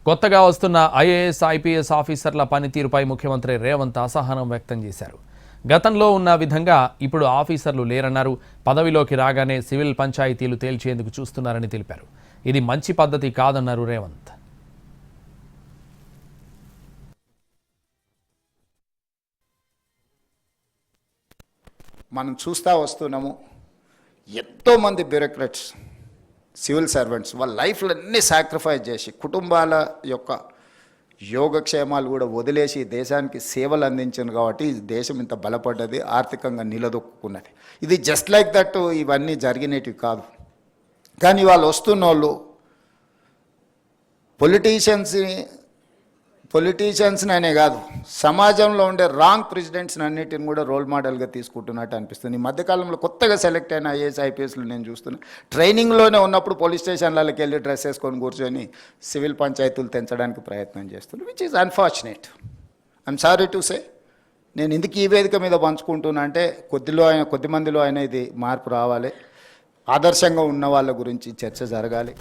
కొత్తగా వస్తున్న IAS, IPS ఆఫీసర్ల పనితీరుపై ముఖ్యమంత్రి రేవంత్ అసహనం వ్యక్తం చేశారు. గతంలో ఉన్న విధంగా ఇప్పుడు ఆఫీసర్లు లేరన్నారు. పదవిలోకి రాగానే సివిల్ పంచాయతీలు తేల్చేందుకు చూస్తున్నారని తెలిపారు. ఇది మంచి పద్ధతి కాదన్నారు రేవంత్. మనం చూస్తూ వస్తున్నాము, ఎంతోమంది బ్యూరోక్రాట్స్, సివిల్ సర్వెంట్స్ వాళ్ళ లైఫ్లో అన్నీ సాక్రిఫైస్ చేసి కుటుంబాల యొక్క యోగక్షేమాలు కూడా వదిలేసి దేశానికి సేవలు అందించారు. కాబట్టి దేశం ఇంత బలపడ్డది, ఆర్థికంగా నిలదొక్కున్నది. ఇది జస్ట్ లైక్ దట్ ఇవన్నీ జరిగినవి కాదు. కానీ వాళ్ళు వస్తున్న వాళ్ళు పొలిటీషియన్స్ని అనే కాదు, సమాజంలో ఉండే రాంగ్ ప్రెసిడెంట్స్ని అన్నిటిని కూడా రోల్ మోడల్గా తీసుకుంటున్నట్టు అనిపిస్తుంది. ఈ మధ్యకాలంలో కొత్తగా సెలెక్ట్ అయిన ఐఏఎస్, ఐపీఎస్లు నేను చూస్తున్నా, ట్రైనింగ్లోనే ఉన్నప్పుడు పోలీస్ స్టేషన్లకి వెళ్ళి డ్రెస్ వేసుకొని కూర్చొని సివిల్ పంచాయతీలు తెంచడానికి ప్రయత్నం చేస్తున్నారు, which is unfortunate. I'm sorry to say. నేను ఇందుకు ఈ వేదిక మీద పంచుకుంటున్నా అంటే కొద్ది మందిలో అయినా ఇది మార్పు రావాలి. ఆదర్శంగా ఉన్న వాళ్ళ గురించి చర్చ జరగాలి.